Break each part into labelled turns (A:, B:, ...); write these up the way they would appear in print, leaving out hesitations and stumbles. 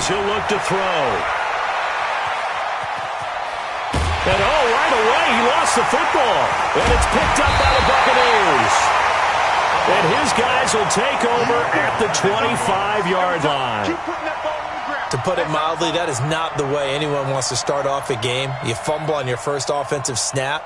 A: as he'll look to throw. And right away, he lost the football. And it's picked up by the Buccaneers. And his guys will take over at the 25-yard line.
B: To put it mildly, that is not the way anyone wants to start off a game. You fumble on your first offensive snap.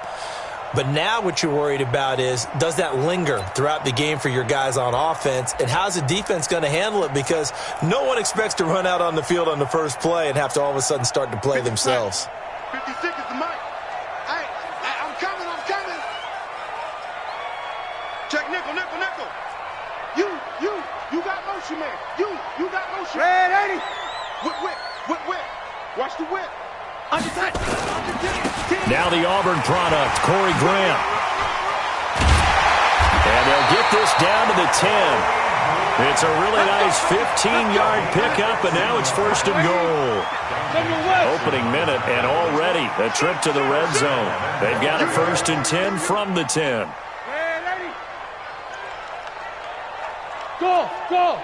B: But now what you're worried about is, does that linger throughout the game for your guys on offense? And how's the defense going to handle it? Because no one expects to run out on the field on the first play and have to all of a sudden start to play themselves.
C: 56 is the mic. Hey, I'm coming. Check nickel. You got motion, man. You got motion. Red 80. Whip. Watch the whip. Under 10.
A: Now the Auburn product, Corey Graham. And they'll get this down to the 10. It's a really nice 15-yard pickup, and now it's first and goal. Opening minute, and already a trip to the red zone. They've got a first and 10 from the 10.
C: Go.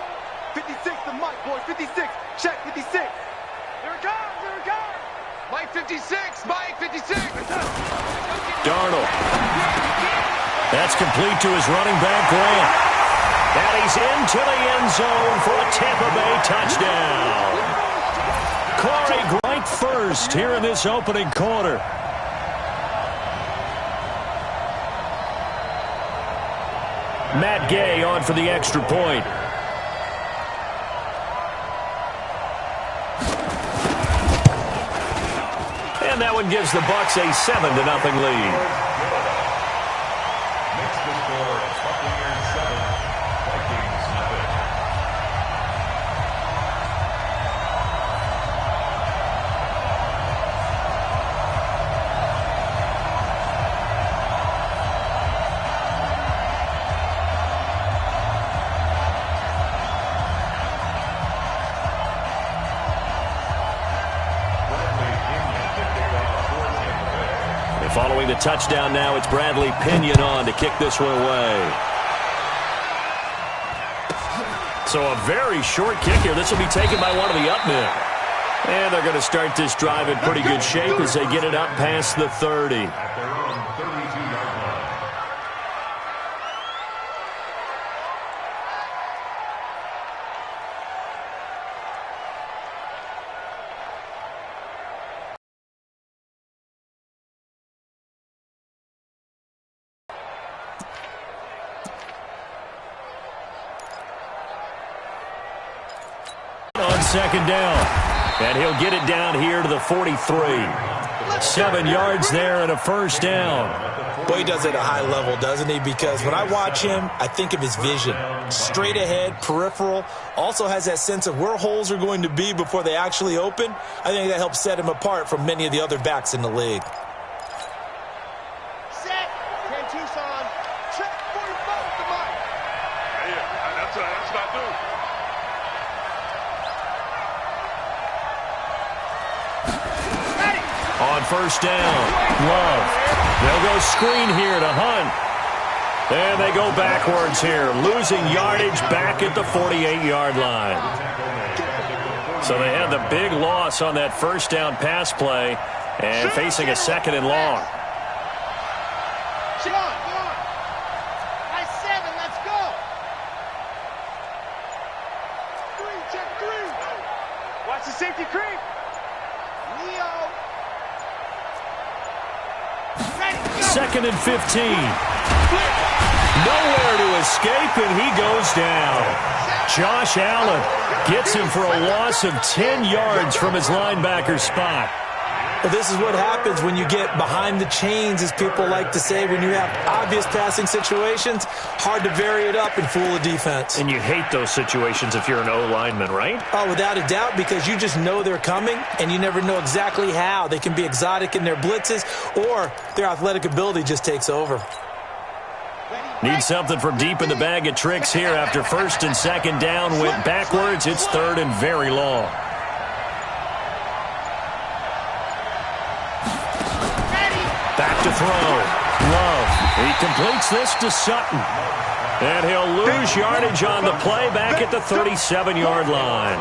C: 56, the mic, boy. 56. Check 56. Here it comes. Mike 56.
A: Darnold. That's complete to his running back, Grant. And he's into the end zone for a Tampa Bay touchdown. Corey Grant first here in this opening quarter. Matt Gay on for the extra point. And that one gives the Bucs a 7-0 lead. Following the touchdown now, it's Bradley Pinion on to kick this one away. So a very short kick here. This will be taken by one of the up men. And they're going to start this drive in pretty good shape as they get it up past the 30. Second down, and he'll get it down here to the 43. 7 yards there and a first down.
B: Boy, he does it at a high level, doesn't he? Because when I watch him, I think of his vision. Straight ahead, peripheral, also has that sense of where holes are going to be before they actually open. I think that helps set him apart from many of the other backs in the league.
C: Set. 10 Tucson. Check 45 with the mic. Yeah, that's what I do.
A: On first down, Love. They'll go screen here to Hunt. And they go backwards here, losing yardage back at the 48-yard line. So they had the big loss on that first down pass play and facing a second and long.
C: Go on. High 7, let's go. 3, check 3. Watch the safety creep. Leo.
A: Second and 15. Nowhere to escape, and he goes down. Josh Allen gets him for a loss of 10 yards from his linebacker spot.
B: Well, this is what happens when you get behind the chains, as people like to say. When you have obvious passing situations, hard to vary it up and fool a defense.
A: And you hate those situations if you're an O-lineman, right?
B: Oh, without a doubt, because you just know they're coming, and you never know exactly how. They can be exotic in their blitzes, or their athletic ability just takes over.
A: Need something from deep in the bag of tricks here after first and second down. Went backwards. It's third and very long. Back to throw. Love. He completes this to Sutton. And he'll lose yardage on the play back at the 37-yard line.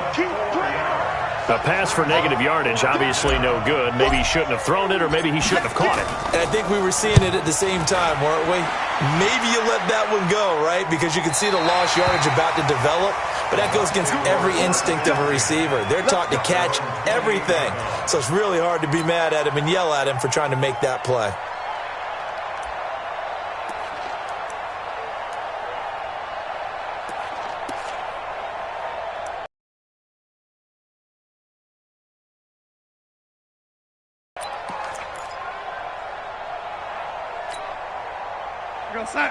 A: A pass for negative yardage, obviously no good. Maybe he shouldn't have thrown it, or maybe he shouldn't have caught it.
B: And I think we were seeing it at the same time, weren't we? Maybe you let that one go, right? Because you can see the lost yardage about to develop, but that goes against every instinct of a receiver. They're taught to catch everything. So it's really hard to be mad at him and yell at him for trying to make that play.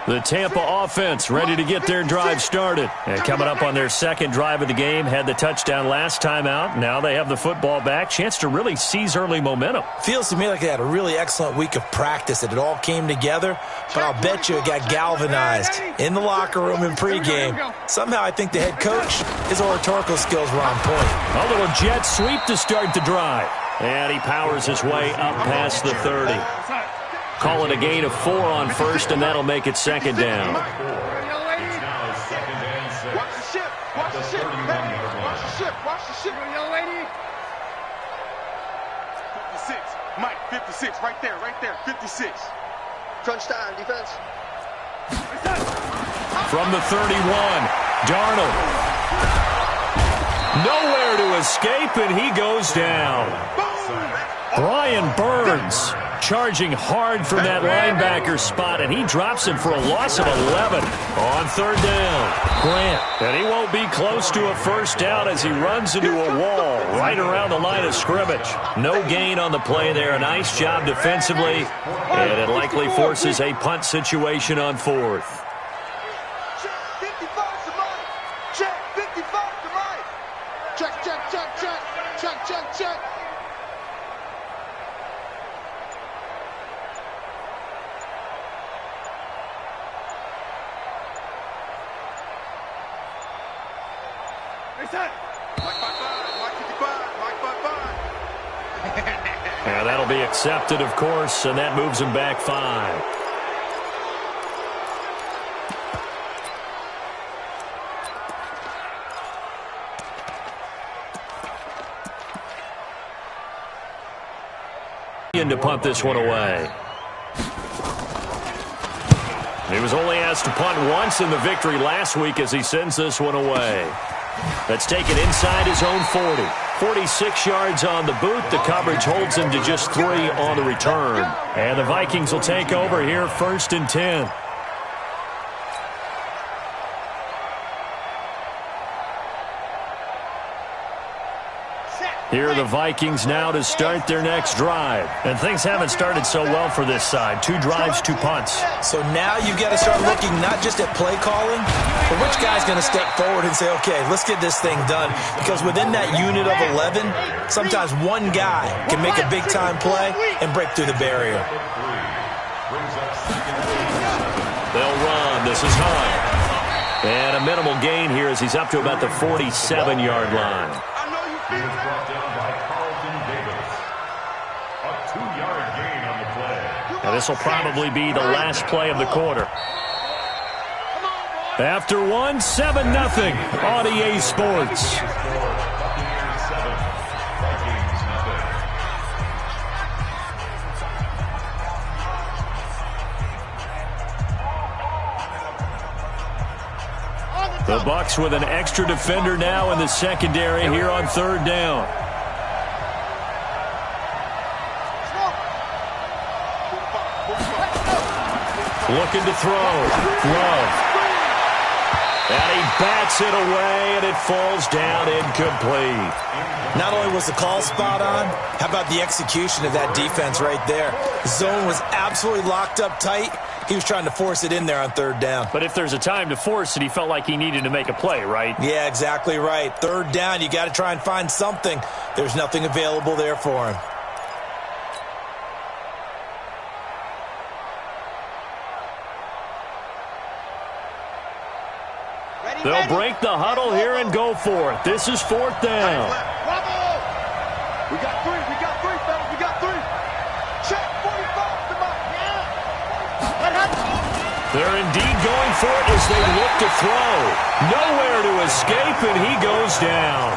A: The Tampa offense ready to get their drive started. And coming up on their second drive of the game, had the touchdown last time out. Now they have the football back. Chance to really seize early momentum.
B: Feels to me like they had a really excellent week of practice. It all came together, but I'll bet you it got galvanized in the locker room in pregame. Somehow I think the head coach, his oratorical skills were on point.
A: A little jet sweep to start the drive. And he powers his way up past the 30. Call it a gain of 4 on first, and that'll make it second down.
C: Watch the ship. Watch the ship. Watch the ship. Watch the ship, young lady. 56. Mike, 56. Right there. Right there. 56. Crunch time, defense.
A: From the 31, Darnold. Nowhere to escape, and he goes down. Brian Burns charging hard from that linebacker spot, and he drops him for a loss of 11 on third down. Grant, and he won't be close to a first down as he runs into a wall right around the line of scrimmage. No gain on the play there. A nice job defensively, and it likely forces a punt situation on fourth.
C: Check 55 to Mike. Check 55 to Mike. Check, check, check, check. Check, check, check.
A: And that'll be accepted, of course, and that moves him back 5. To punt this one away. He was only asked to punt once in the victory last week as he sends this one away. Let's take it inside his own 40. 46 yards on the boot. The coverage holds him to just 3 on the return. And the Vikings will take over here, 1st and 10. Here are the Vikings now to start their next drive. And things haven't started so well for this side. 2 drives, 2 punts.
B: So now you've got to start looking not just at play calling, but which guy's going to step forward and say, okay, let's get this thing done. Because within that unit of 11, sometimes one guy can make a big-time play and break through the barrier.
A: They'll run. This is high. And a minimal gain here as he's up to about the 47-yard line. Now this will probably be the last play of the quarter. After 1, 7-0 on EA Sports. The Bucs with an extra defender now in the secondary here on third down. Looking to throw. Love. And he bats it away, and it falls down incomplete.
B: Not only was the call spot on, how about the execution of that defense right there? The zone was absolutely locked up tight. He was trying to force it in there on third down.
A: But if there's a time to force it, he felt like he needed to make a play, right?
B: Yeah, exactly right. Third down, you got to try and find something. There's nothing available there for him.
A: They'll break the huddle here and go for it. This is 4th down.
C: We got 3. We got 3, fellas. We got 3. Check 45 to Mike.
A: They're indeed going for it as they look to throw. Nowhere to escape, and he goes down.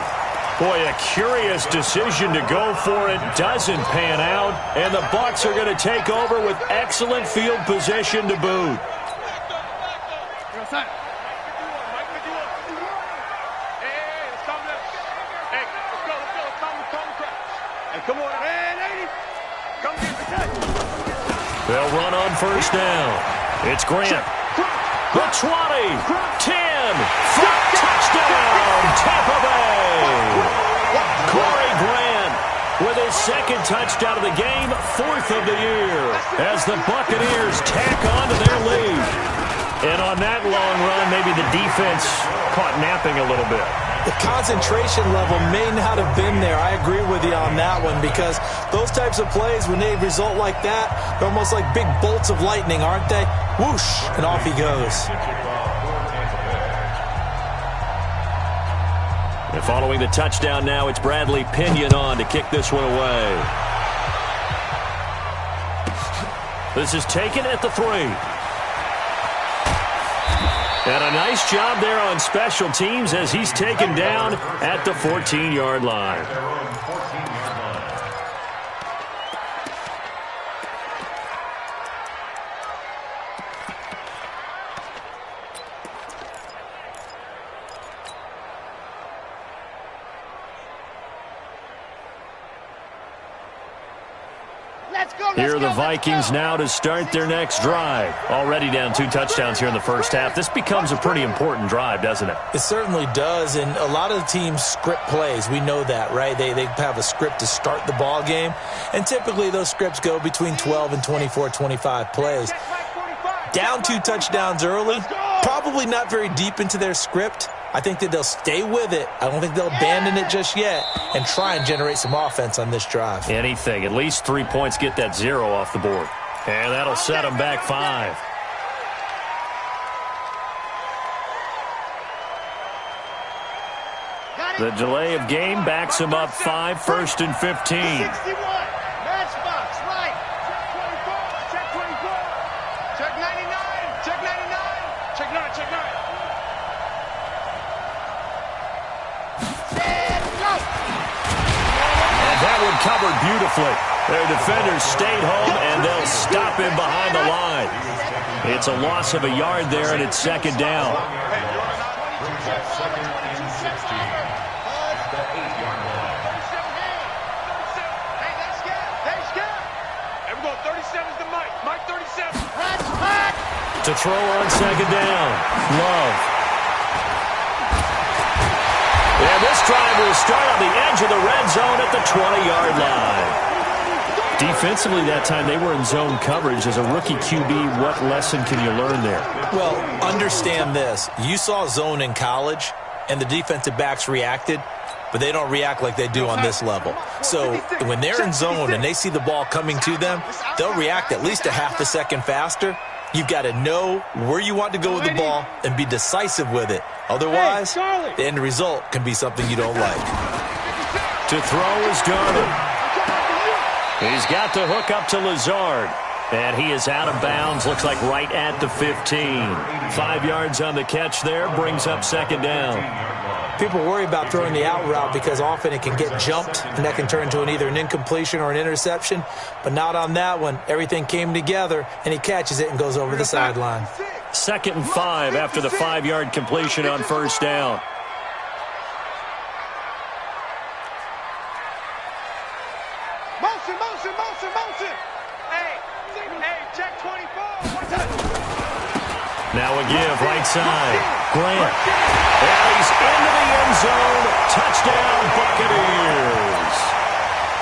A: Boy, a curious decision to go for it. Doesn't pan out. And the Bucs are going to take over with excellent field position to boot. They'll run on first down. It's Grant. The 20, 10, front touchdown, Tampa Bay. Corey Grant with his second touchdown of the game, 4th of the year, as the Buccaneers tack on to their lead. And on that long run, maybe the defense caught napping a little bit.
B: The concentration level may not have been there. I agree with you on that one, because those types of plays, when they result like that, they're almost like big bolts of lightning, aren't they? Whoosh, and off he goes.
A: And following the touchdown now, it's Bradley Pinion on to kick this one away. This is taken at the 3. And a nice job there on special teams as he's taken down at the 14-yard line. Here are the Vikings now to start their next drive. Already down 2 touchdowns here in the first half. This becomes a pretty important drive, doesn't it?
B: It certainly does, and a lot of the teams script plays. We know that, right? They have a script to start the ball game, and typically those scripts go between 12 and 24, 25 plays. Down 2 touchdowns early, probably not very deep into their script. I think that they'll stay with it. I don't think they'll abandon it just yet and try and generate some offense on this drive.
A: Anything. At least 3 points, get that 0 off the board. And that'll set them back 5. The delay of game backs them up 5, 1st and 15.
C: 61. Matchbox, right. Check 24. Check 99. Check 99. Check 9. Check 9.
A: And that one covered beautifully. Their defenders stayed home, and they'll stop him behind the line. It's a loss of a yard there, and it's 2nd down. To throw on 2nd down. Love. And this drive will start on the edge of the red zone at the 20-yard line. Defensively that time, they were in zone coverage. As a rookie QB, what lesson can you learn there?
B: Well, understand this. You saw zone in college, and the defensive backs reacted, but they don't react like they do on this level. So when they're in zone and they see the ball coming to them, they'll react at least a half a second faster. You've got to know where you want to go with the ball and be decisive with it. Otherwise, the end result can be something you don't like.
A: To throw is Garner. He's got the hook up to Lazard. And he is out of bounds, looks like right at the 15. 5 yards on the catch there, brings up 2nd down.
B: People worry about throwing the out route because often it can get jumped, and that can turn into either an incompletion or an interception. But not on that one. Everything came together, and he catches it and goes over the sideline.
A: 2nd and 5 after the 5-yard completion on 1st down.
C: Motion, motion, motion, motion. Hey, check 24.
A: Now a give, right side. Grant. And he's into the end zone. Touchdown, Buccaneers.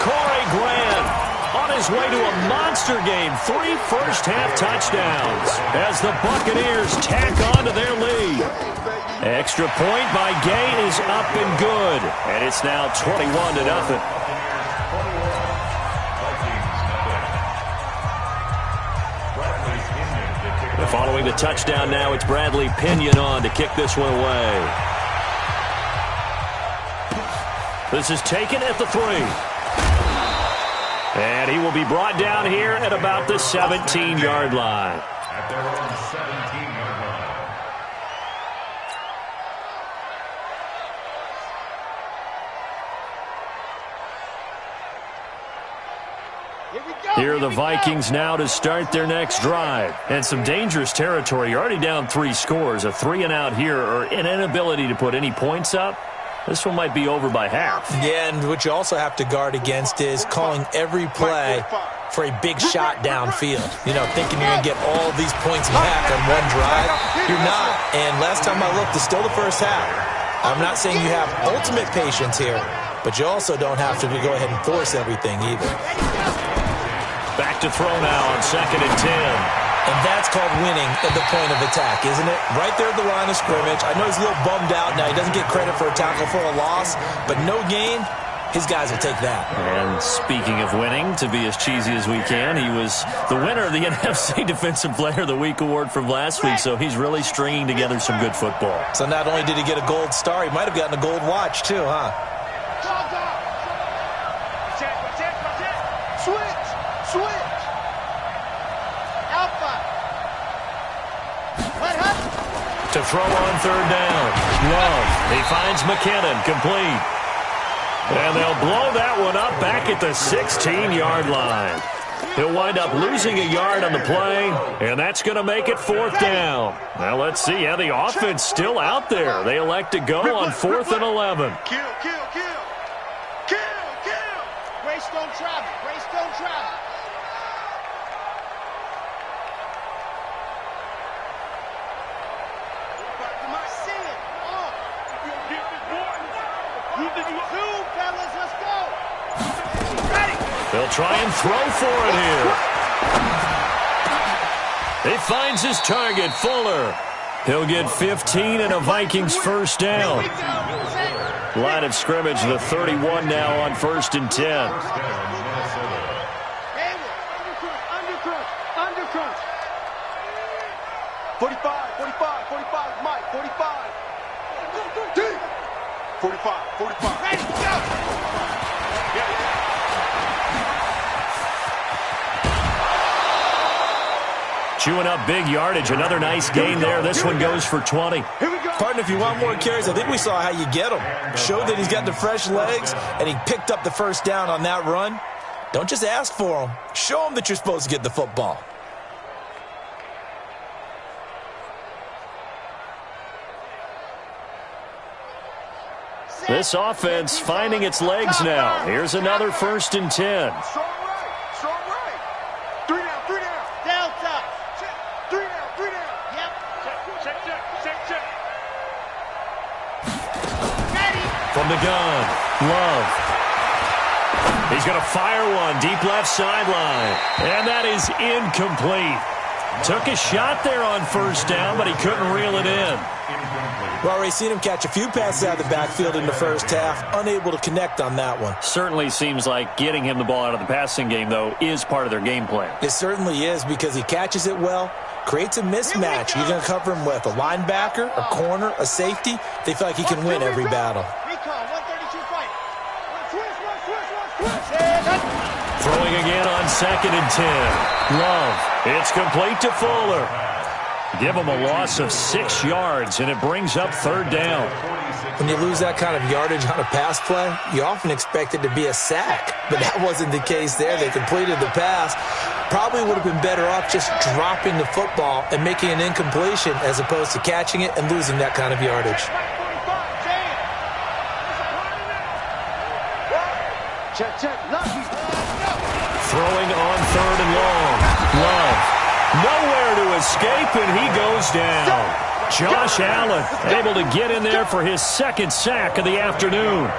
A: Corey Grant on his way to a monster game. 3 first-half touchdowns as the Buccaneers tack on to their lead. Extra point by Gay is up and good. And it's now 21-0. Following the touchdown now, it's Bradley Pinion on to kick this one away. This is taken at the 3. And he will be brought down here at about the 17-yard line.
D: At their own 17-yard line.
A: Here are the Vikings now to start their next drive. And some dangerous territory. You're already down 3 scores. A 3-and-out here or an inability to put any points up. This one might be over by half.
B: Yeah, and what you also have to guard against is calling every play for a big shot downfield. You know, thinking you're going to get all these points back on one drive. You're not. And last time I looked, it's still the first half. I'm not saying you have ultimate patience here, but you also don't have to go ahead and force everything either.
A: Back to throw now on 2nd and 10.
B: And that's called winning at the point of attack, isn't it? Right there at the line of scrimmage. I know he's a little bummed out now. He doesn't get credit for a tackle for a loss, but no gain, his guys will take that.
A: And speaking of winning, to be as cheesy as we can, he was the winner of the NFC Defensive Player of the Week award from last week, so he's really stringing together some good football.
B: So not only did he get a gold star, he might have gotten a gold watch too, huh?
C: Switch. Alpha.
A: To throw on 3rd down. Love. He finds McKinnon. Complete. And they'll blow that one up back at the 16-yard line. He'll wind up losing a yard on the play, and that's going to make it 4th down. Now let's see. Yeah, the offense still out there. They elect to go on 4th and 11.
C: Kill. Race don't travel.
A: They'll try and throw for it here. He finds his target, Fuller. He'll get 15 and a Vikings 1st down. Line of scrimmage, the 31 now on 1st and 10.
C: Undercrunch. 45, Mike, 45. 45. Ready, go!
A: Chewing up big yardage. Another nice gain there. This one goes for 20.
B: Partner, if you want more carries, I think we saw how you get him. Showed that he's got the fresh legs, and he picked up the 1st down on that run. Don't just ask for him. Show him that you're supposed to get the football.
A: This offense finding its legs now. Here's another 1st and 10.
C: Strong right. 3 down. Delta. 3 down. Yep. Check. Ready.
A: From the gun, Love. He's going to fire one deep left sideline. And that is incomplete. Took a shot there on 1st down, but he couldn't reel it in.
B: We've already seen him catch a few passes out of the backfield in the first half, unable to connect on that one.
A: Certainly seems like getting him the ball out of the passing game, though, is part of their game plan.
B: It certainly is because he catches it well, creates a mismatch. You're going to cover him with a linebacker, a corner, a safety. They feel like he can win every battle.
C: Recon, 132 fight. Switch.
A: Throwing again on 2nd and 10. Love. It's complete to Fuller. Give him a loss of 6 yards, and it brings up 3rd down.
B: When you lose that kind of yardage on a pass play, you often expect it to be a sack. But that wasn't the case there. They completed the pass. Probably would have been better off just dropping the football and making an incompletion as opposed to catching it and losing that kind of yardage.
C: Check.
A: Throwing on 3rd and long. Love. Nowhere to escape, and he goes down. Josh Allen able to get in there for his 2nd sack of the afternoon.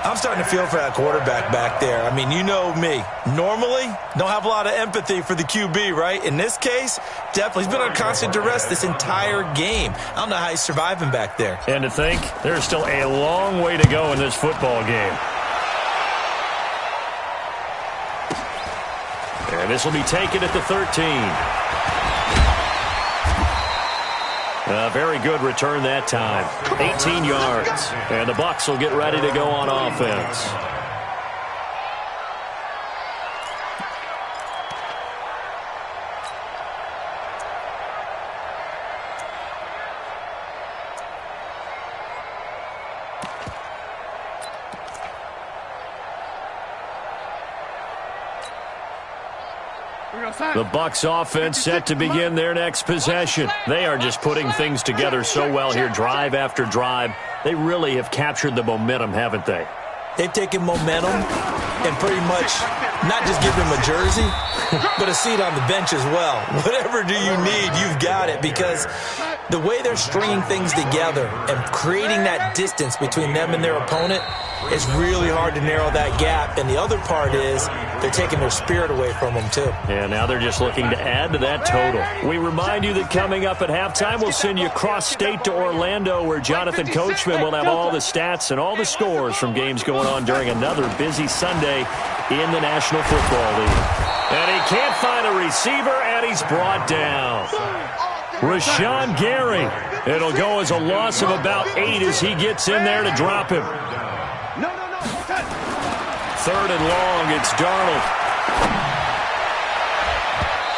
B: I'm starting to feel for that quarterback back there. I mean, you know me. Normally, don't have a lot of empathy for the QB, right? In this case, definitely. He's been on constant duress this entire game. I don't know how he's surviving back there.
A: And to think, there's still a long way to go in this football game. And this will be taken at the 13. A very good return that time. 18 yards. And the Bucs will get ready to go on offense. The Bucs offense set to begin their next possession. They are just putting things together so well here, drive after drive. They really have captured the momentum, haven't they?
B: They've taken momentum and pretty much not just give them a jersey, but a seat on the bench as well. Whatever do you need, you've got it, because the way they're stringing things together and creating that distance between them and their opponent, it's really hard to narrow that gap. And the other part is they're taking their spirit away from them, too.
A: And now they're just looking to add to that total. We remind you that coming up at halftime, we'll send you cross-state to Orlando, where Jonathan Coachman will have all the stats and all the scores from games going on during another busy Sunday in the National Football League. And he can't find a receiver, and he's brought down. Rashawn Gary. It'll go as a loss of about 8 as he gets in there to drop him. Third and long, it's Darnold.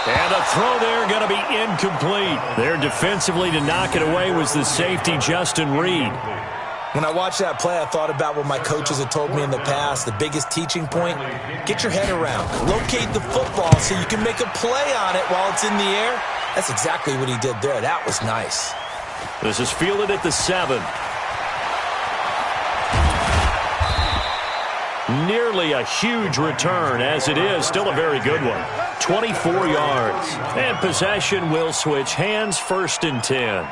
A: And the throw there going to be incomplete. There defensively to knock it away was the safety, Justin Reed.
B: When I watched that play, I thought about what my coaches had told me in the past. The biggest teaching point, get your head around. Locate the football so you can make a play on it while it's in the air. That's exactly what he did there. That was nice.
A: This is fielded at the 7. Nearly a huge return, as it is still a very good one. 24 yards. And possession will switch hands, 1st and 10.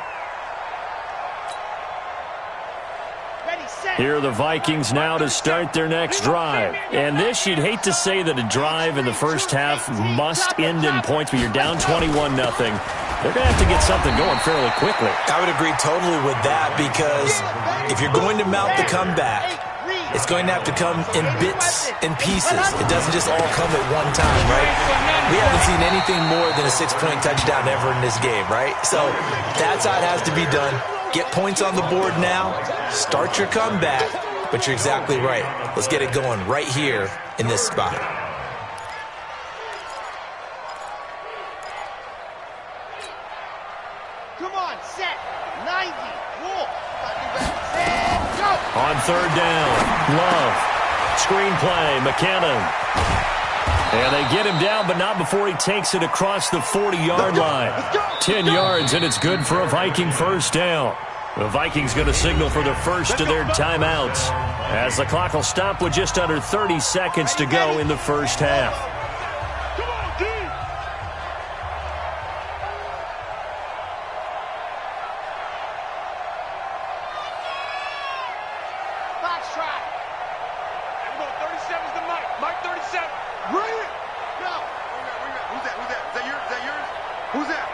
A: Here are the Vikings now to start their next drive. And this, you'd hate to say that a drive in the first half must end in points, but you're down 21-0. They're going to have to get something going fairly quickly.
B: I would agree totally with that, because if you're going to mount the comeback, it's going to have to come in bits and pieces. It doesn't just all come at one time, right? We haven't seen anything more than a 6-point touchdown ever in this game, right? So that's how it has to be done. Get points on the board now. Start your comeback. But you're exactly right. Let's get it going right here in this spot.
C: Come on, set. 90. Wolf. Set. Go.
A: On 3rd down, Love. Screenplay, McKinnon. And they get him down, but not before he takes it across the 40-yard line. 10 yards, and it's good for a Viking 1st down. The Vikings going to signal for the first of their timeouts, as the clock will stop with just under 30 seconds to go in the first half.
C: Come on, D. Foxtrot. Everyone, 37's the mic. Mike 37. Bring it. Go. Who's that? Is that yours? Who's that?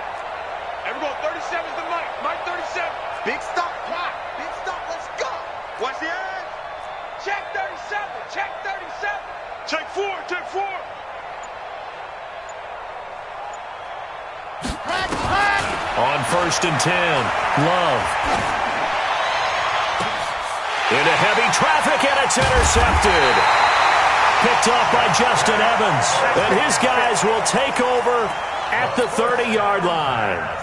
C: Everyone, 37's the mic. Mike 37. Big stop. Clock. Big stop. Let's go. Watch the edge. Check 37. Check 37. Check 4. Check 4.
A: On 1st and 10, Love. Into heavy traffic, and it's intercepted. Picked off by Justin Evans. And his guys will take over at the 30-yard line.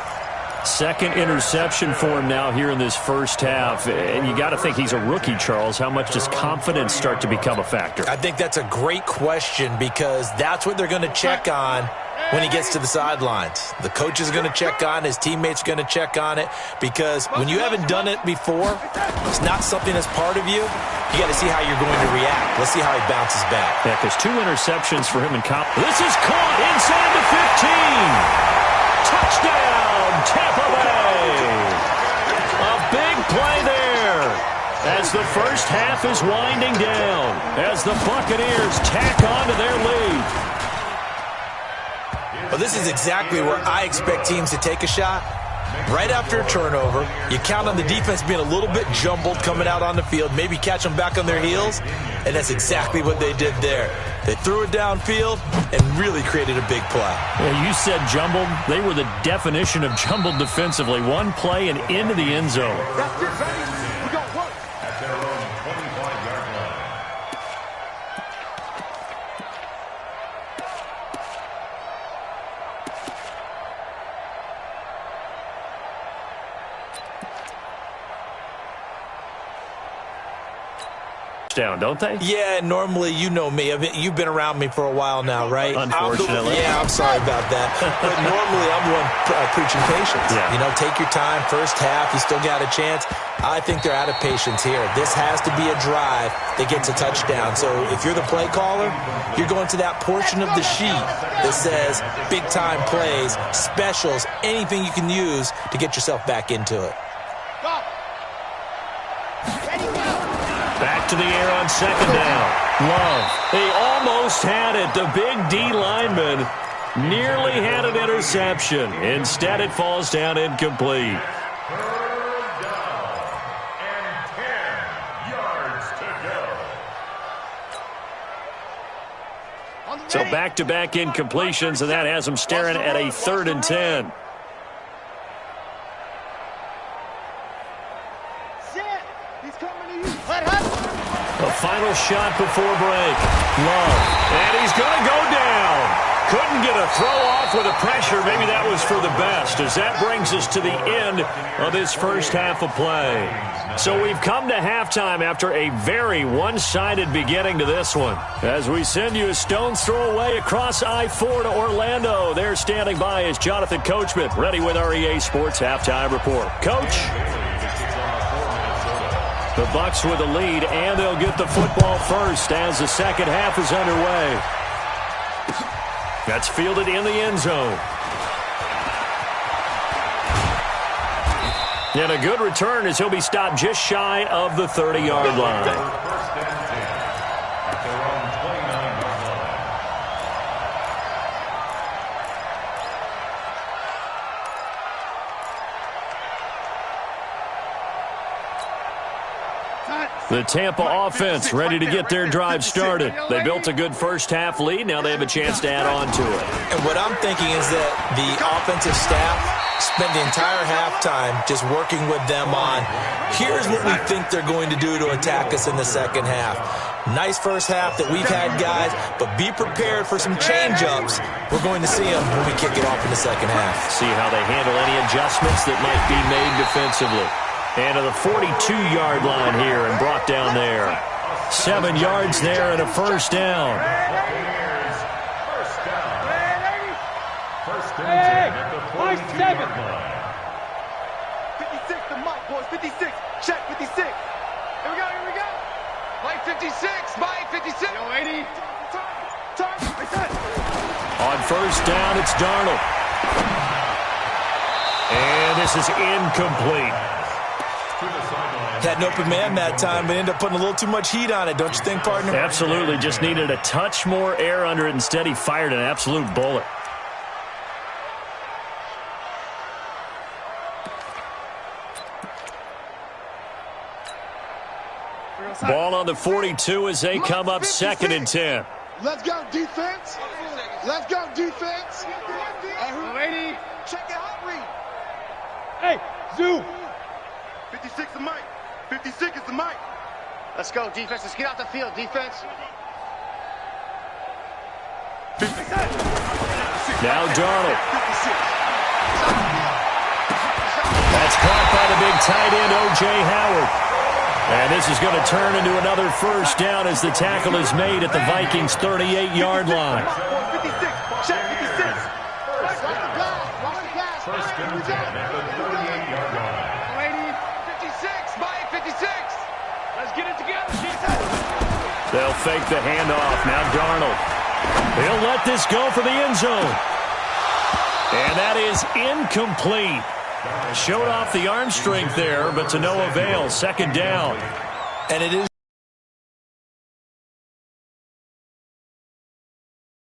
A: Second interception for him now here in this first half. And you got to think he's a rookie, Charles. How much does confidence start to become a factor?
B: I think that's a great question, because that's what they're going to check on when he gets to the sidelines. The coach is going to check on, his teammates are going to check on it, because when you haven't done it before, it's not something that's part of you. You got to see how you're going to react. Let's see how he bounces back.
A: Yeah, because 2 interceptions for him in college. This is caught inside the 15. Touchdown, Tampa Bay. A big play there as the first half is winding down, as the Buccaneers tack on to their lead.
B: Well, this is exactly where I expect teams to take a shot. Right after a turnover, you count on the defense being a little bit jumbled coming out on the field, maybe catch them back on their heels, and that's exactly what they did there. They threw it downfield and really created a big play.
A: Yeah, you said jumbled. They were the definition of jumbled defensively. One play and into the end zone.
C: That's it, baby. We got work.
D: At their own 25-yard line.
A: touchdown, don't they?
B: Yeah, normally, you know me. You've been around me for a while now, right?
A: Unfortunately.
B: I'm sorry about that. But normally, I'm the one preaching patience.
A: Yeah.
B: You know, take your time. First half, you still got a chance. I think they're out of patience here. This has to be a drive that gets a touchdown. So if you're the play caller, you're going to that portion of the sheet that says big-time plays, specials, anything you can use to get yourself back into it.
A: Back to the air on second down. Love. They almost had it. The big D lineman nearly had an interception. Instead, it falls down incomplete.
D: Third down and 10 yards to go.
A: So back-to-back incompletions, and that has them staring at a 3rd and 10. The final shot before break. Love. And he's going to go down. Couldn't get a throw off with the pressure. Maybe that was for the best, as that brings us to the end of this first half of play. So we've come to halftime after a very one-sided beginning to this one. As we send you a stone's throw away across I-4 to Orlando. There standing by is Jonathan Coachman, ready with our EA Sports Halftime Report. Coach? The Bucs with the lead, and they'll get the football first as the second half is underway. That's fielded in the end zone. And a good return as he'll be stopped just shy of the 30-yard line.
D: First and 10 at their own 29-yard line.
A: The Tampa offense ready to get their drive started. They built a good first half lead. Now they have a chance to add on to it.
B: And what I'm thinking is that the offensive staff spent the entire halftime just working with them on, here's what we think they're going to do to attack us in the second half. Nice first half that we've had, guys, but be prepared for some change-ups. We're going to see them when we kick it off in the second half.
A: See how they handle any adjustmts that might be made defensively. And to the 42-yard line here and brought down there. 7 yards there and a first down.
D: First and 10 at the 42-yard line.
C: 56, the mic, boys. 56. Check, 56. Here we go, here we go. Mike 56, Mike 56. Yo, 80. Turn.
A: On first down, it's Darnold. And this is incomplete.
B: Had an open man that time, but ended up putting a little too much heat on it, don't you think, partner?
A: Absolutely. Just needed a touch more air under it. Instead, he fired an absolute bullet. Ball on the 42 as they come up 2nd and 10.
C: Let's go, defense. Let's go, defense. Hey, check it out, read. Hey, zoom. 56 the mic. 56 is the mic. Let's go, defense. Let's get out the field, defense.
A: Now Darnold. That's caught by the big tight end, O.J. Howard. And this is going to turn into another first down as the tackle is made at the Vikings' 38-yard line.
C: 56. Check 56.
D: First and 10 at the 38-yard line.
C: 56, Mike 56. Let's get it together,
A: They'll fake the handoff. Now Darnold. He'll let this go for the end zone. And that is incomplete. Showed off the arm strength there, but to no avail. 2nd down.
B: And it is.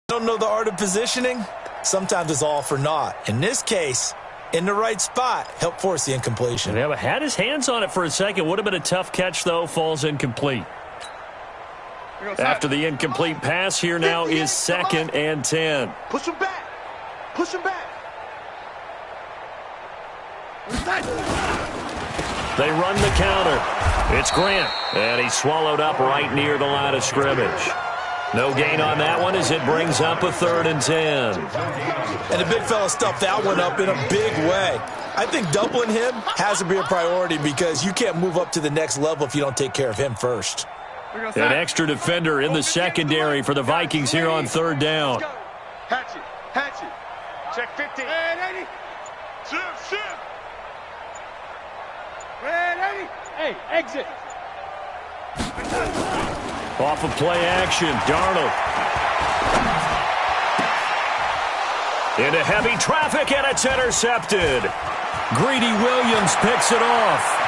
B: Don't know the art of positioning? Sometimes it's all for naught. In this case, in the right spot, help force the incompletion.
A: Yeah, but had his hands on it for a second. Would have been a tough catch, though. Falls incomplete. After the incomplete pass, here now is 2nd and 10.
C: Push him back. Push him back.
A: They run the counter. It's Grant, and he's swallowed up right near the line of scrimmage. No gain on that one as it brings up a 3rd and 10.
B: And the big fella stuffed that one up in a big way. I think doubling him has to be a priority because you can't move up to the next level if you don't take care of him first.
A: An extra defender in the secondary for the Vikings here on third down.
C: Hatchet. Check 50. Red 80. Shift. Red 80. Hey, exit.
A: Off of play action, Darnold. Into heavy traffic, and it's intercepted. Greedy Williams picks it off.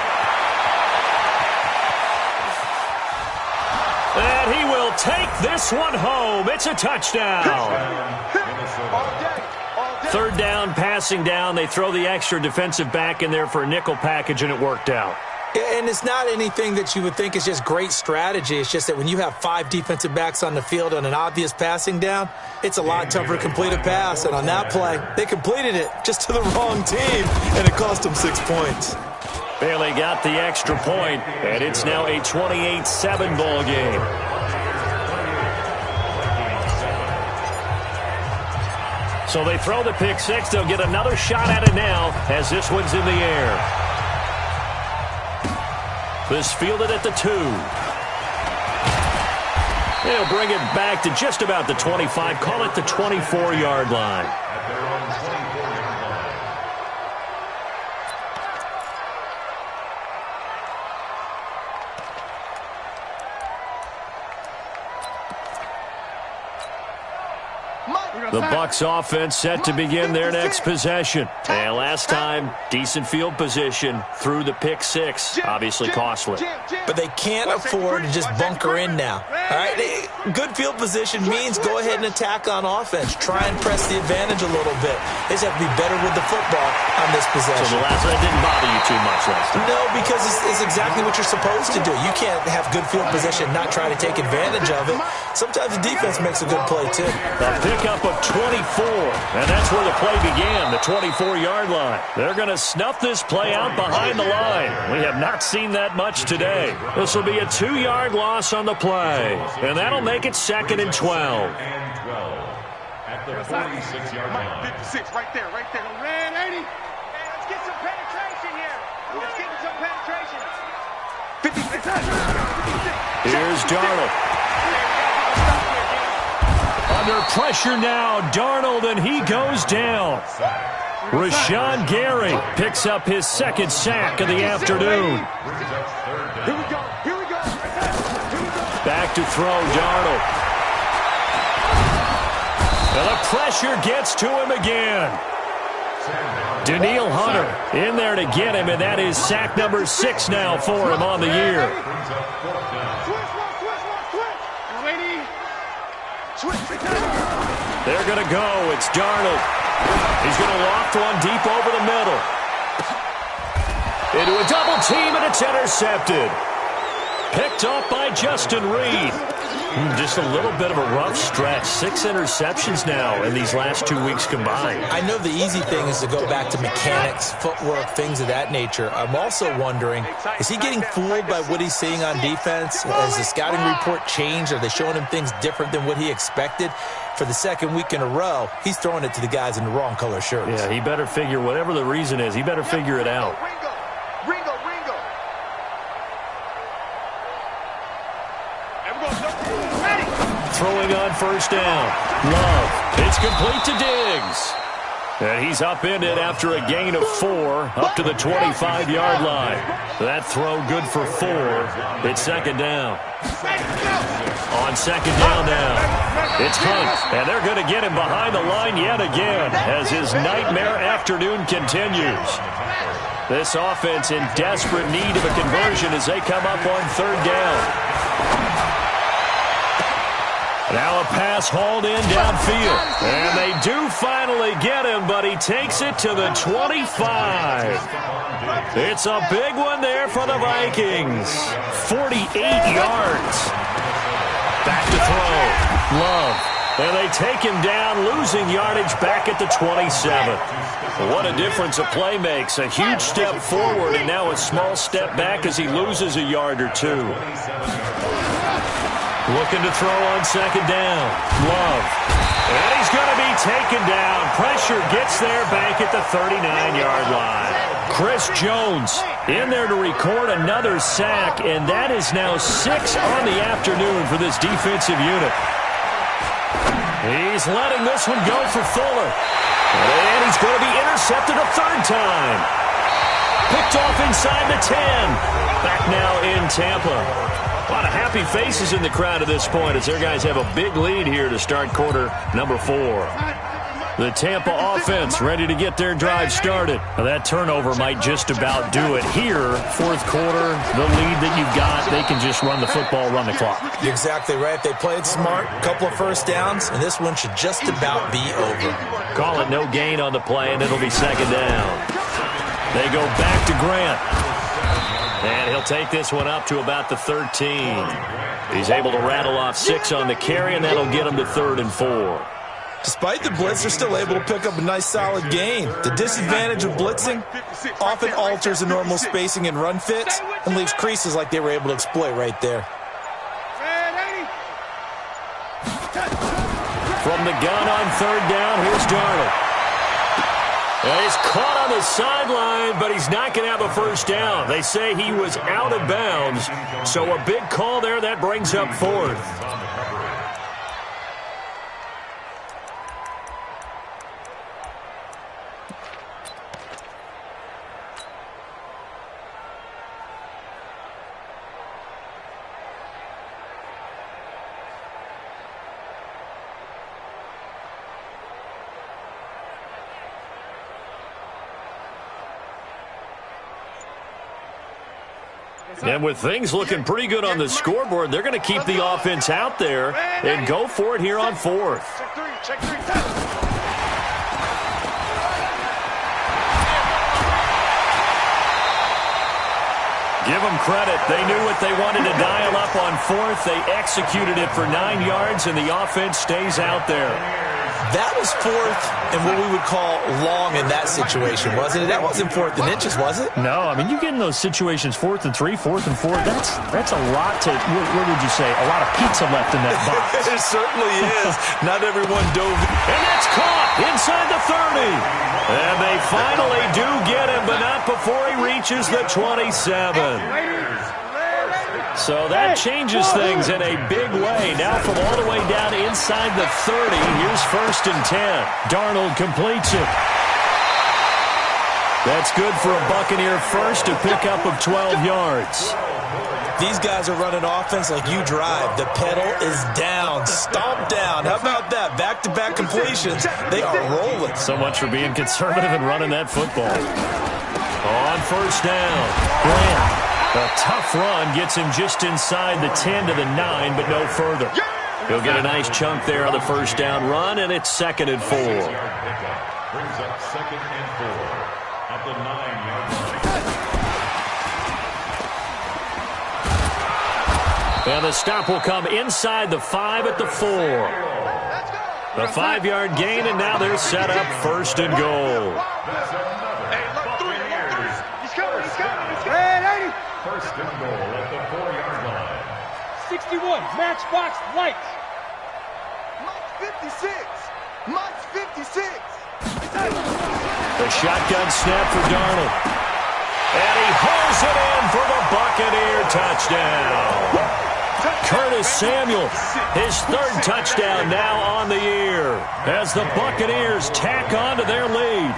A: And he will take this one home. It's a touchdown. Third down, passing down. They throw the extra defensive back in there for a nickel package, and it worked out.
B: And it's not anything that you would think is just great strategy. It's just that when you have 5 defensive backs on the field on an obvious passing down, it's a lot tougher to complete a pass. And on that play, they completed it just to the wrong team, and it cost them 6 points.
A: Bailey got the extra point, and it's now a 28-7 ball game. So they throw the pick six. They'll get another shot at it now as this one's in the air. This fielded at the 2. They'll bring it back to just about the 25. Call it the 24-yard line. The Bucs offense set to begin their next possession. And last time, decent field position through the pick six. Obviously costly.
B: But they can't afford to just bunker in now. All right, good field position means go ahead and attack on offense. Try and press the advantage a little bit. They just have to be better with the football on this possession.
A: So the last one didn't bother you too much last time?
B: No, because it's exactly what you're supposed to do. You can't have good field position and not try to take advantage of it. Sometimes the defense makes a good play, too.
A: A pickup of 24, and that's where the play began, the 24-yard line. They're going to snuff this play out behind the line. We have not seen that much today. This will be a 2-yard loss on the play, and that'll make it 2nd and 12.
D: At the 46-yard line.
C: 56, right there. Red 80. Let's get some penetration here. Let's get some penetration. 56.
A: Here's Darnold. Under pressure now, Darnold, and he goes down. Rashawn Gary picks up his 2nd sack of the afternoon.
C: Here we go.
A: Back to throw, Darnold. And the pressure gets to him again. Daniil Hunter in there to get him, and that is sack number 6 now for him on the year. They're going to go. It's Darnold. He's going to loft one deep over the middle. Into a double team, and it's intercepted. Picked off by Justin Reed. Just a little bit of a rough stretch. 6 interceptions now in these last 2 weeks combined.
B: I know the easy thing is to go back to mechanics, footwork, things of that nature. I'm also wondering, is he getting fooled by what he's seeing on defense? Has the scouting report changed? Are they showing him things different than what he expected? For the 2nd week in a row, he's throwing it to the guys in the wrong color shirts.
A: Yeah, he better figure, whatever the reason is, he better figure it out.
C: Ringo.
A: Throwing on first down. Love. It's complete to Diggs. And he's upended after a gain of 4 up to the 25-yard line. That throw good for 4. It's 2nd down. On 2nd down now. It's Hunt. And they're going to get him behind the line yet again as his nightmare afternoon continues. This offense in desperate need of a conversion as they come up on 3rd down. Now a pass hauled in downfield. And they do finally get him, but he takes it to the 25. It's a big one there for the Vikings. 48 yards. Back to throw. Love. And they take him down, losing yardage back at the 27. What a difference a play makes. A huge step forward and now a small step back as he loses a yard or 2. Looking to throw on 2nd down. Love. And he's going to be taken down. Pressure gets there back at the 39-yard line. Chris Jones in there to record another sack, and that is now 6 on the afternoon for this defensive unit. He's letting this one go for Fuller. And he's going to be intercepted a third time. Picked off inside the 10. Back now in Tampa. A lot of happy faces in the crowd at this point as their guys have a big lead here to start quarter number 4. The Tampa offense ready to get their drive started. Now that turnover might just about do it here. Fourth quarter, the lead that you've got, they can just run the football, run the clock.
B: You're exactly right. They played smart, a couple of first downs, and this one should just about be over.
A: Call it no gain on the play, and it'll be second down. They go back to Grant. And he'll take this one up to about the 13. He's able to rattle off 6 on the carry, and that'll get him to 3rd and 4.
B: Despite the blitz, they're still able to pick up a nice solid gain. The disadvantage of blitzing often alters the normal spacing and run fits and leaves creases like they were able to exploit right there.
A: From the gun on 3rd down, here's Darnold. And he's caught on the sideline, but he's not going to have a first down. They say he was out of bounds, so a big call there. That brings up 4th. And with things looking pretty good on the scoreboard, they're going to keep the offense out there and go for it here on 4th.
C: Check 3.
A: Give them credit. They knew what they wanted to dial up on 4th. They executed it for 9 yards, and the offense stays out there.
B: That was 4th and what we would call long in that situation, wasn't it? That wasn't 4th and inches, was it?
A: No, I mean, you get in those situations 4th and 3, 4th and 4. That's a lot to, what would you say, a lot of pizza left in that box.
B: It certainly is. Not everyone dove.
A: And that's caught inside the 30. And they finally do get him, but not before he reaches the 27. So that changes things in a big way. Now from all the way down inside the 30, here's 1st and 10. Darnold completes it. That's good for a Buccaneer first, a pickup of 12 yards.
B: These guys are running offense like you drive. The pedal is down, stomped down. How about that? Back-to-back completions. They are rolling.
A: So much for being conservative and running that football. On 1st down, Grant. A tough run gets him just inside the 10 to the 9, but no further. He'll get a nice chunk there on the 1st down run, and it's 2nd and 4.
D: Brings up 2nd and 4 at the 9-yard line.
A: And the stop will come inside the 5 at the 4. A 5-yard gain, and now they're set up 1st and goal.
D: First and goal at the 4-yard line.
E: 61, matchbox lights.
C: Mike's 56. Mike's 56.
A: The shotgun snap for Darnold. And he hauls it in for the Buccaneer touchdown. Curtis Samuel, his 3rd touchdown now on the year as the Buccaneers tack on to their lead.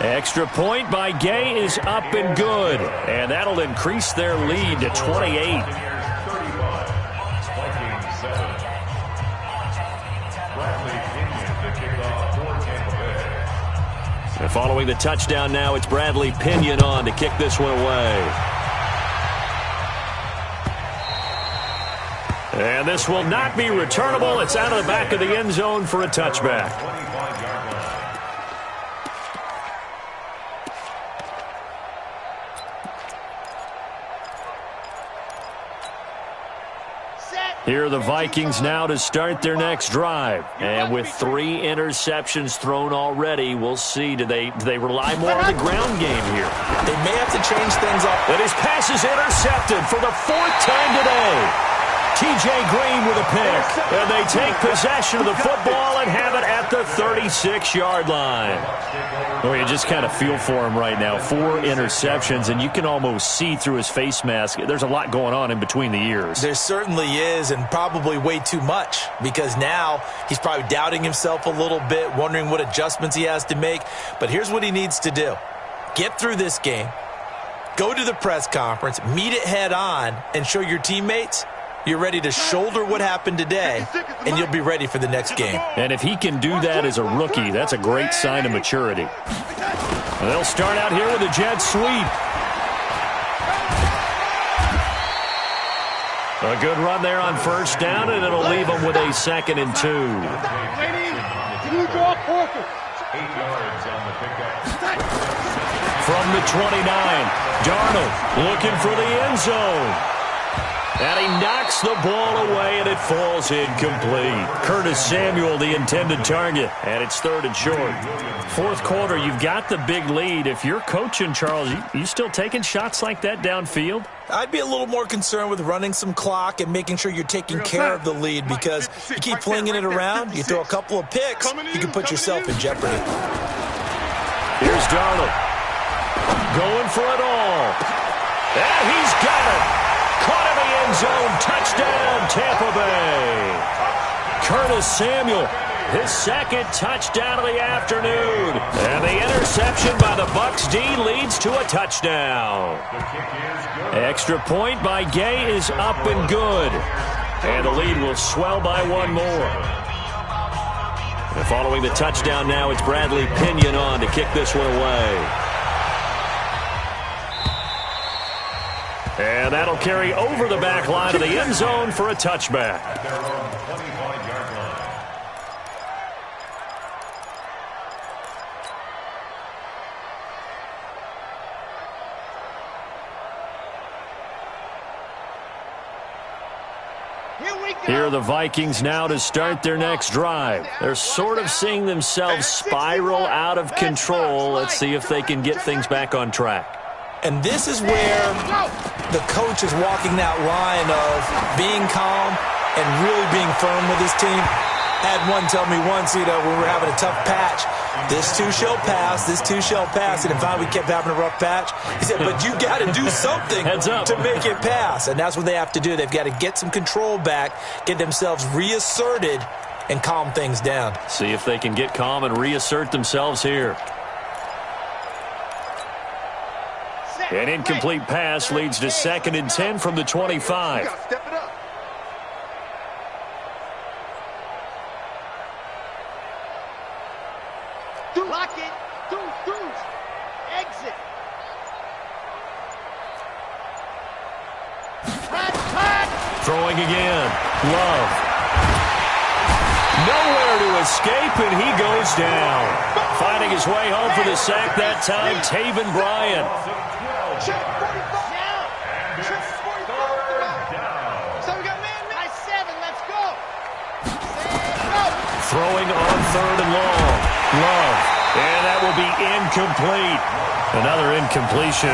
A: Extra point by Gay is up and good, and that'll increase their lead to 28. And following the touchdown now, it's Bradley Pinion on to kick this one away. And this will not be returnable. It's out of the back of the end zone for a touchback. Here are the Vikings now to start their next drive. And with 3 interceptions thrown already, we'll see. Do they rely more on the ground game here?
B: They may have to change things up.
A: And his pass is intercepted for the 4th time today. T.J. Green with a pick. And they take possession of the football and have it at the 36-yard line. Well, you just kind of feel for him right now. 4 interceptions, and you can almost see through his face mask. There's a lot going on in between the ears.
B: There certainly is, and probably way too much, because now he's probably doubting himself a little bit, wondering what adjustments he has to make. But here's what he needs to do. Get through this game, go to the press conference, meet it head on, and show your teammates you're ready to shoulder what happened today, and you'll be ready for the next game.
A: And if he can do that as a rookie, that's a great sign of maturity. And they'll start out here with a jet sweep. A good run there on first down, and it'll leave them with a 2nd and 2.
E: You draw focus.
D: 8 yards on the pickup.
A: From the 29, Darnold looking for the end zone. And he knocks the ball away, and it falls incomplete. Curtis Samuel, the intended target, and it's 3rd and short. 4th quarter, you've got the big lead. If you're coaching, Charles, you still taking shots like that downfield?
B: I'd be a little more concerned with running some clock and making sure you're taking care of the lead, because you keep flinging it around, you throw a couple of picks, you can put yourself in jeopardy.
A: Here's Darnold going for it all. And he's got it. Caught in the end zone. Touchdown, Tampa Bay. Curtis Samuel, his 2nd touchdown of the afternoon. And the interception by the Bucs D leads to a touchdown. Extra point by Gay is up and good. And the lead will swell by 1 more. And following the touchdown now, it's Bradley Pinion on to kick this one away. And that'll carry over the back line of the end zone for a touchback. Here are the Vikings now to start their next drive. They're sort of seeing themselves spiral out of control. Let's see if they can get things back on track.
B: And this is where the coach is walking that line of being calm and really being firm with his team. Had one tell me once, when we were having a tough patch, this too shall pass, this too shall pass. And finally we kept having a rough patch. He said, but you got to do something to make it pass. And that's what they have to do. They've got to get some control back, get themselves reasserted, and calm things down.
A: See if they can get calm and reassert themselves here. An incomplete pass leads to 2nd and 10 from the 25.
C: Step it up. Lock it. Deuce. Exit.
A: Throwing again. Love. Nowhere to escape, and he goes down. Finding his way home for the sack that time, Taven Bryan.
C: Check 45. Check 45. So we got man. 7. Let's go.
A: Throwing on 3rd and long. Love. And that will be incomplete. Another incompletion.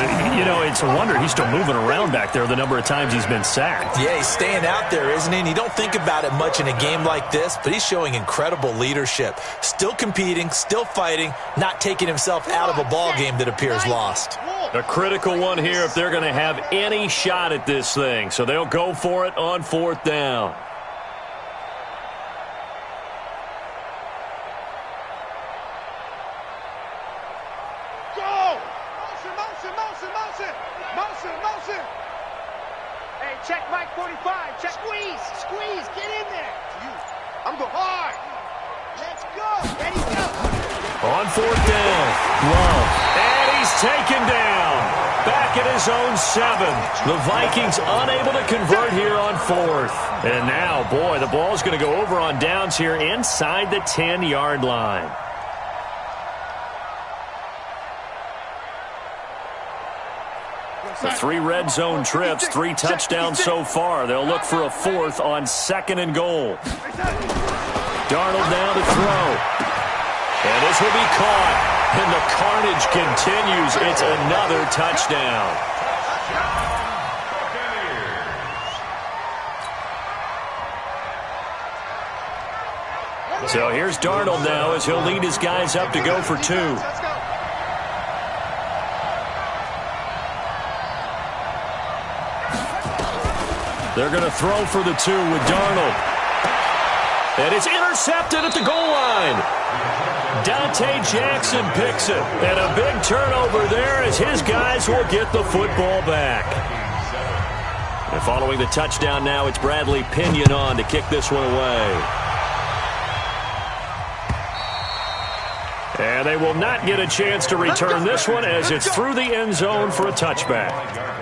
A: It's a wonder he's still moving around back there the number of times he's been sacked.
B: Yeah, he's staying out there, isn't he? And you don't think about it much in a game like this, but he's showing incredible leadership. Still competing, still fighting, not taking himself out of a ball game that appears lost.
A: A critical one here if they're going to have any shot at this thing. So they'll go for it on 4th down.
C: Motion. Hey, check Mike 45. Check. Squeeze. Get in there. I'm going hard. Let's go. Ready, go.
A: On 4th down. Love. And he's taken down. Back at his own 7. The Vikings unable to convert here on 4th. And now, boy, the ball's going to go over on downs here inside the 10-yard line. The 3 red zone trips, 3 touchdowns so far. They'll look for a 4th on 2nd and goal. Darnold now to throw. And this will be caught. And the carnage continues. It's another touchdown. So here's Darnold now as he'll lead his guys up to go for 2. They're going to throw for the 2 with Darnold. And it's intercepted at the goal line. Dante Jackson picks it. And a big turnover there as his guys will get the football back. And following the touchdown now, it's Bradley Pinion on to kick this one away. And they will not get a chance to return this one as it's through the end zone for a touchback.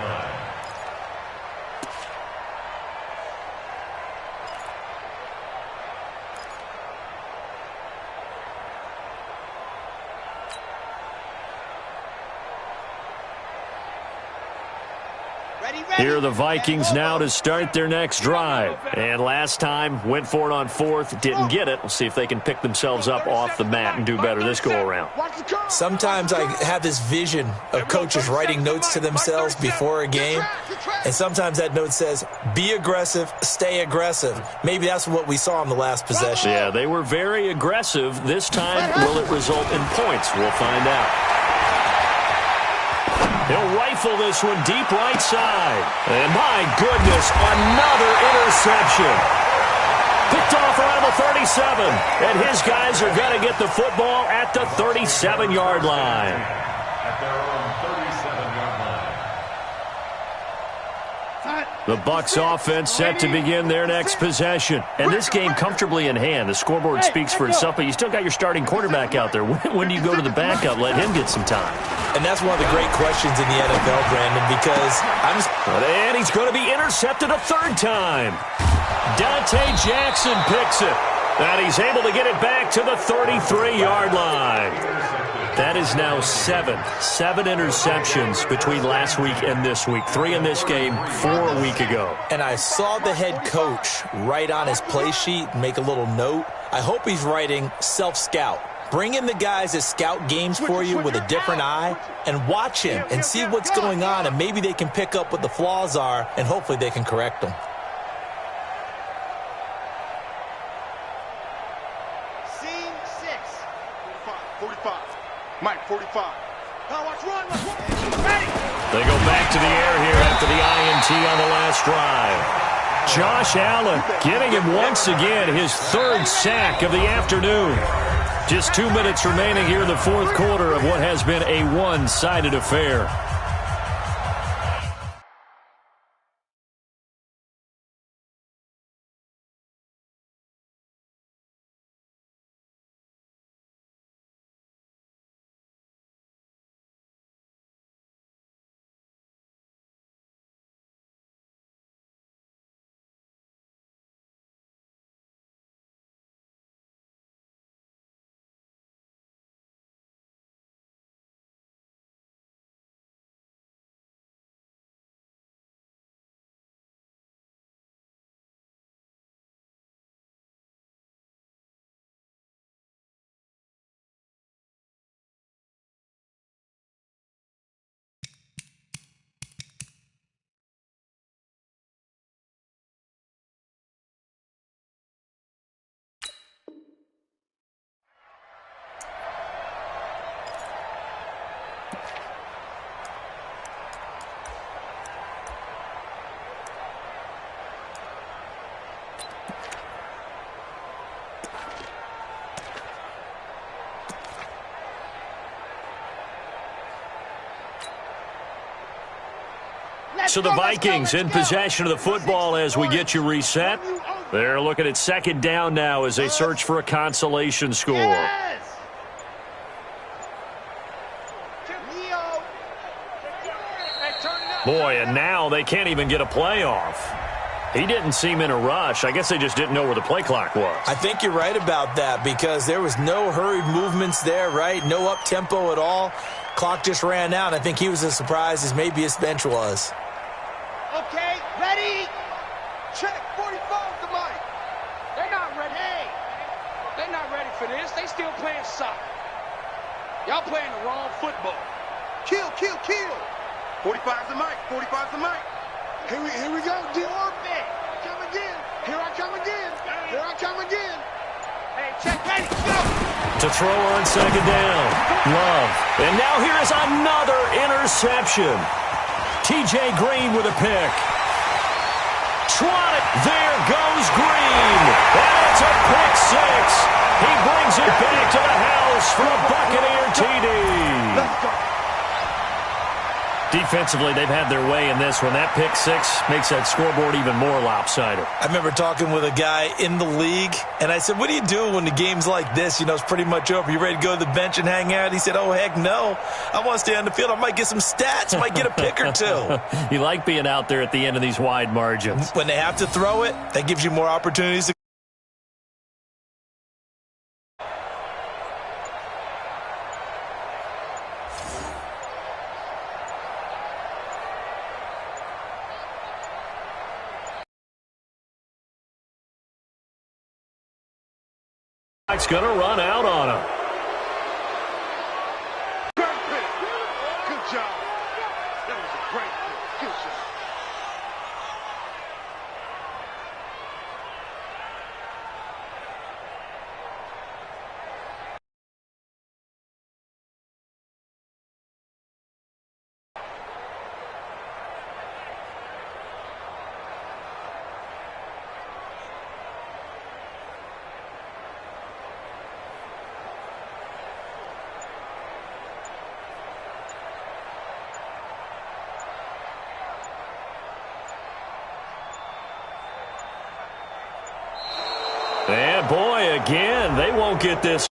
A: Here are the Vikings now to start their next drive. And last time, went for it on 4th, didn't get it. We'll see if they can pick themselves up off the mat and do better this go-around.
B: Sometimes I have this vision of coaches writing notes to themselves before a game, and sometimes that note says, be aggressive, stay aggressive. Maybe that's what we saw in the last possession.
A: Yeah, they were very aggressive. This time, will it result in points? We'll find out. He'll rifle this one deep right side. And my goodness, another interception. Picked off around the 37. And his guys are going to get the football at the 37-yard line.
D: At their own 37-yard line.
A: The Bucs offense set to begin their next possession. And this game comfortably in hand. The scoreboard speaks for itself, but you still got your starting quarterback out there. When do you go to the backup? Let him get some time.
B: And that's one of the great questions in the NFL, Brandon, because
A: And he's going to be intercepted a 3rd time. Dante Jackson picks it. And he's able to get it back to the 33-yard line. That is now 7 interceptions between last week and this week. 3 in this game, 4 a week ago.
B: And I saw the head coach write on his play sheet, make a little note. I hope he's writing self-scout. Bring in the guys that scout games for you with a different eye and watch him and see what's going on, and maybe they can pick up what the flaws are, and hopefully they can correct them.
C: Scene 6. 45. Mike, 45. Now watch run. Ready.
A: They go back to the air here after the INT on the last drive. Josh Allen getting him once again his 3rd sack of the afternoon. Just 2 minutes remaining here in the 4th quarter of what has been a one-sided affair. So the Vikings in possession of the football as we get you reset. They're looking at 2nd down now as they search for a consolation score. Boy, and now they can't even get a playoff. He didn't seem in a rush. I guess they just didn't know where the play clock was.
B: I think you're right about that because there was no hurried movements there, right? No up-tempo at all. Clock just ran out. I think he was as surprised as maybe his bench was.
C: Okay, ready? Check 45 to Mike.
E: They're not ready. Hey, they're not ready for this. They still playing soccer. Y'all playing the wrong football.
C: Kill. 45's the Mike. 45's the Mike. Here we go, D. Orbit. Come again. Here I come again.
E: Hey, check, ready, go!
A: To throw on second down. Love. And now here is another interception. T.J. Green with a pick. Trotted. There goes Green. And it's a pick six. He brings it back to the house for a Buccaneer TD.
E: Let's go.
A: Defensively, they've had their way in this one. That pick six makes that scoreboard even more lopsided.
B: I remember talking with a guy in the league, and I said, what do you do when the game's like this? You know, it's pretty much over. You ready to go to the bench and hang out? He said, oh, heck no. I want to stay on the field. I might get some stats. I might get a pick or two.
A: You like being out there at the end of these wide margins.
B: When they have to throw it, that gives you more opportunities to
A: It's going to run out on him.
C: Great pick. Good job. That was a great pick. Good job.
A: And boy, again, they won't get this.